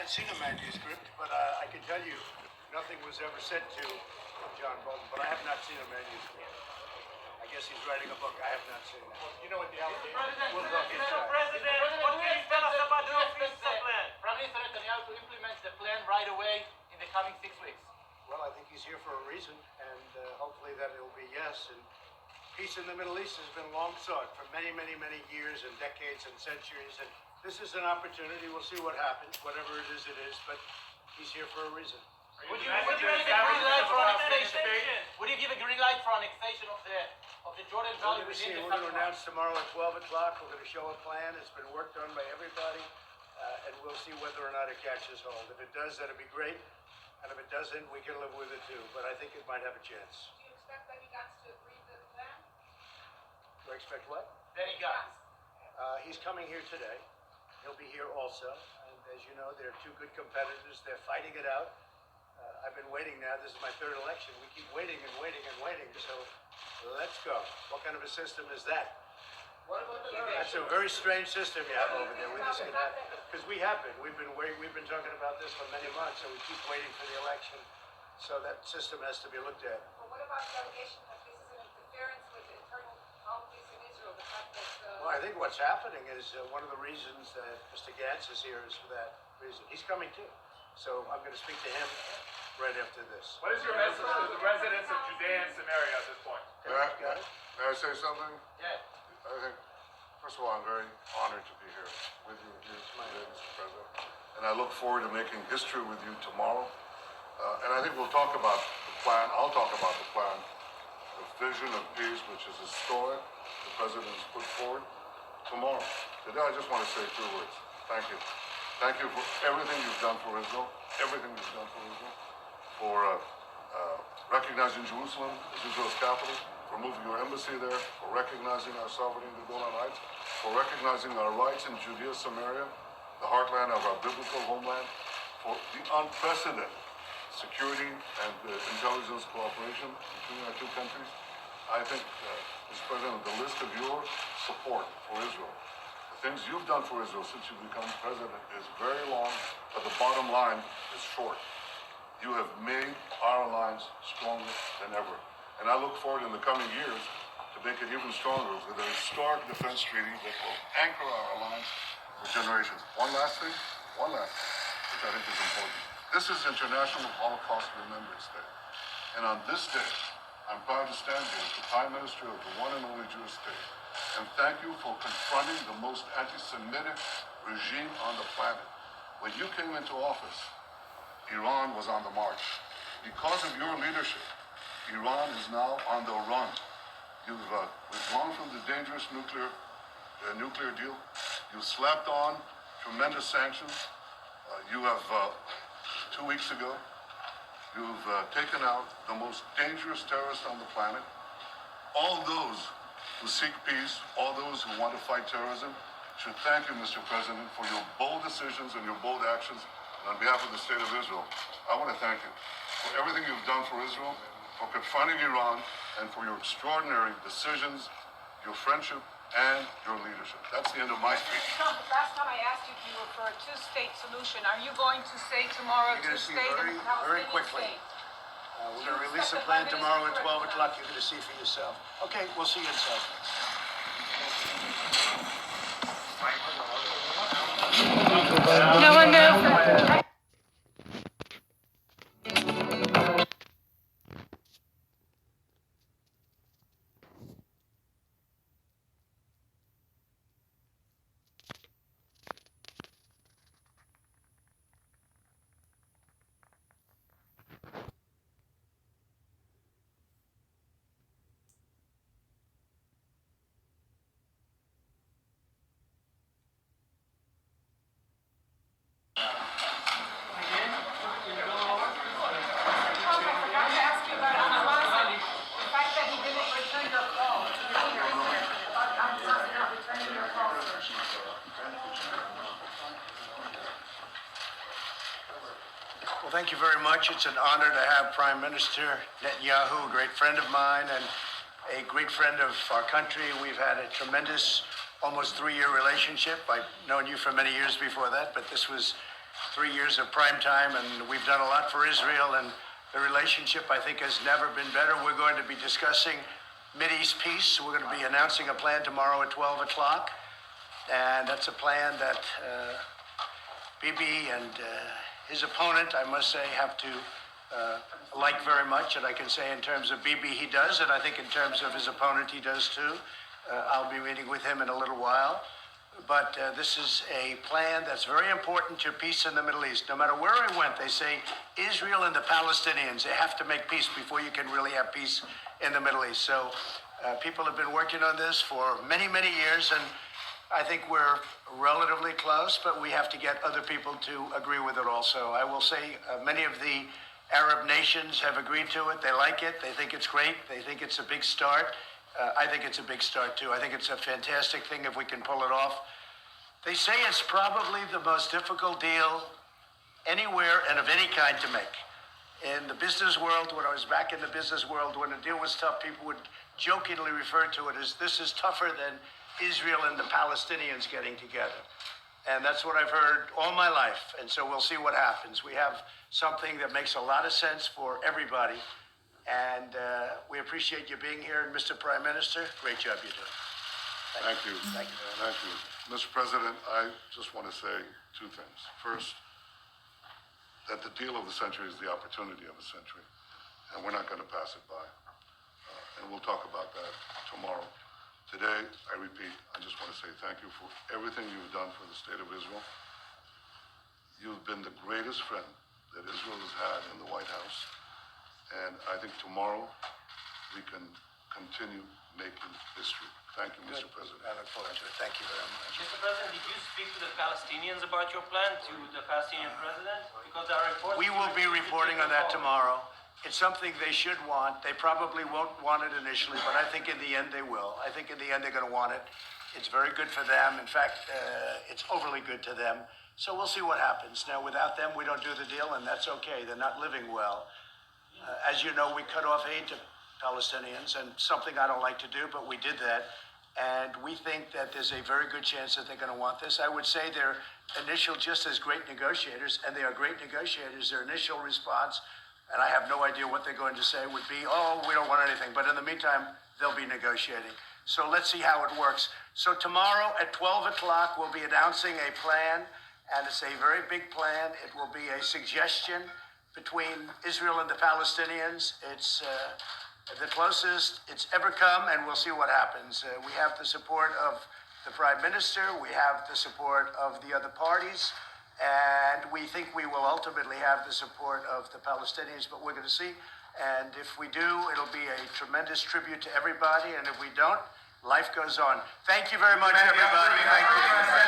haven't seen the manuscript, but I can tell you nothing was ever sent to John Bolton, but I have not seen a manuscript. I guess he's writing a book. I have not seen that. You know what the allegation is? We'll talk inside. President, what can you tell us about the official plan? Prime Minister Netanyahu to implement the plan right away in the coming 6 weeks. Well, I think he's here for a reason, and hopefully that it'll be yes. And peace in the Middle East has been long sought for many, many, many years and decades and centuries. And this is an opportunity. We'll see what happens, whatever it is, but he's here for a reason. Would you give a green light for annexation? Would you give a green light for annexation of the Jordan Valley within the We're going to announce tomorrow at 12 o'clock. We're going to show a plan. It's been worked on by everybody, and we'll see whether or not it catches hold. If it does, that'd be great. And if it doesn't, we can live with it too. But I think it might have a chance. Do you expect Benny Gantz to agree to the plan? Do I expect what? Benny Gantz. He's coming here today. He'll be here also. And as you know, they're two good competitors. They're fighting it out. I've been waiting now. This is my third election. We keep waiting and waiting and waiting. So let's go. What kind of a system is that? What about the That's a very strange system you have over there. Because we have been. We've been talking about this for many months, and we keep waiting for the election. So that system has to be looked at. Well, what about the allegation that this is an interference with the internal politics in Israel? The fact that Well, I think what's happening is one of the reasons that Mr. Gantz is here is for that reason. He's coming too. So I'm going to speak to him right after this. What is your message to the residents of Judea and Samaria at this point? May I say something? Yeah. I think, first of all, I'm very honored to be here with you here today, Mr. President. And I look forward to making history with you tomorrow. And I think we'll talk about the plan. I'll talk about the plan, the vision of peace, which is historic, the President has put forward tomorrow. Today, I just want to say 2 words. Thank you. Thank you for everything you've done for Israel, for recognizing Jerusalem as Israel's capital, for moving your embassy there, for recognizing our sovereignty in the Golan Heights, for recognizing our rights in Judea, Samaria, the heartland of our biblical homeland, for the unprecedented security and intelligence cooperation between our two countries. I think, Mr. President, the list of your support for Israel, the things you've done for Israel since you've become president is very long, but the bottom line is short. You have made our alliance stronger than ever. And I look forward in the coming years to make it even stronger with a historic defense treaty that will anchor our alliance for generations. One last thing, which I think is important. This is International Holocaust Remembrance Day. And on this day, I'm proud to stand here as the Prime Minister of the one and only Jewish state and thank you for confronting the most anti-Semitic regime on the planet. When you came into office, Iran was on the march. Because of your leadership, Iran is now on the run. You've withdrawn from the dangerous nuclear deal. You slapped on tremendous sanctions. You have, 2 weeks ago, you've taken out the most dangerous terrorist on the planet. All those who seek peace, all those who want to fight terrorism, should thank you, Mr. President, for your bold decisions and your bold actions. And on behalf of the state of Israel, I want to thank you for everything you've done for Israel, for confronting Iran, and for your extraordinary decisions, your friendship, and your leadership. That's the end of my speech. last time I asked you if you were for a two-state solution, are you going to say tomorrow You're going to see two-state and very Palestinian quickly. state? We're going to release a plan tomorrow at 12 o'clock. You're going to see for yourself. Okay, we'll see you inside. No one knows. Well, thank you very much. It's an honor to have Prime Minister Netanyahu, a great friend of mine and a great friend of our country. We've had a tremendous, almost 3-year relationship. I've known you for many years before that, but this was 3 years of prime time, and we've done a lot for Israel, and the relationship, I think, has never been better. We're going to be discussing Mideast peace. We're going to be announcing a plan tomorrow at 12 o'clock, and that's a plan that Bibi and his opponent, I must say, have to like very much. And I can say in terms of Bibi, he does, and I think in terms of his opponent, he does too. I'll be meeting with him in a little while. But this is a plan that's very important to peace in the Middle East. No matter where I went, they say Israel and the Palestinians, they have to make peace before you can really have peace in the Middle East. So people have been working on this for many, many years, and I think we're relatively close, but we have to get other people to agree with it also. I will say many of the Arab nations have agreed to it. They like it. They think it's great. They think it's a big start. I think it's a big start, too. I think it's a fantastic thing if we can pull it off. They say it's probably the most difficult deal anywhere and of any kind to make. In the business world, when I was back in the business world, when a deal was tough, people would jokingly refer to it as this is tougher than Israel and the Palestinians getting together. And that's what I've heard all my life. And so we'll see what happens. We have something that makes a lot of sense for everybody. And we appreciate you being here. And Mr. Prime Minister, great job you're doing. Thank you. Thank you. Mr. President, I just want to say two things. First, that the deal of the century is the opportunity of the century, and we're not going to pass it by. And we'll talk about that tomorrow. Today, I repeat, I just want to say thank you for everything you've done for the state of Israel. You've been the greatest friend that Israel has had in the White House. And I think tomorrow we can continue making history. Thank you, Mr. President. I look forward to it. Thank you very much. Mr. President, did you speak to the Palestinians about your plan, to the Palestinian president? Because there are reports... We will be reporting on that tomorrow. It's something they should want. They probably won't want it initially, but I think in the end they will. I think in the end they're going to want it. It's very good for them. In fact, it's overly good to them. So we'll see what happens. Now, without them, we don't do the deal, and that's okay. They're not living well. As you know, we cut off aid to Palestinians, and something I don't like to do, but we did that. And we think that there's a very good chance that they're going to want this. I would say their initial, just as great negotiators, and they are great negotiators, their initial response, and I have no idea what they're going to say, would be, oh, we don't want anything. But in the meantime, they'll be negotiating. So let's see how it works. So tomorrow at 12 o'clock, we'll be announcing a plan, and it's a very big plan. It will be a suggestion between Israel and the Palestinians. It's the closest it's ever come, and we'll see what happens. We have the support of the Prime Minister. We have the support of the other parties. And we think we will ultimately have the support of the Palestinians, but we're going to see. And if we do, it'll be a tremendous tribute to everybody. And if we don't, life goes on. Thank you very much, everybody. Thank you.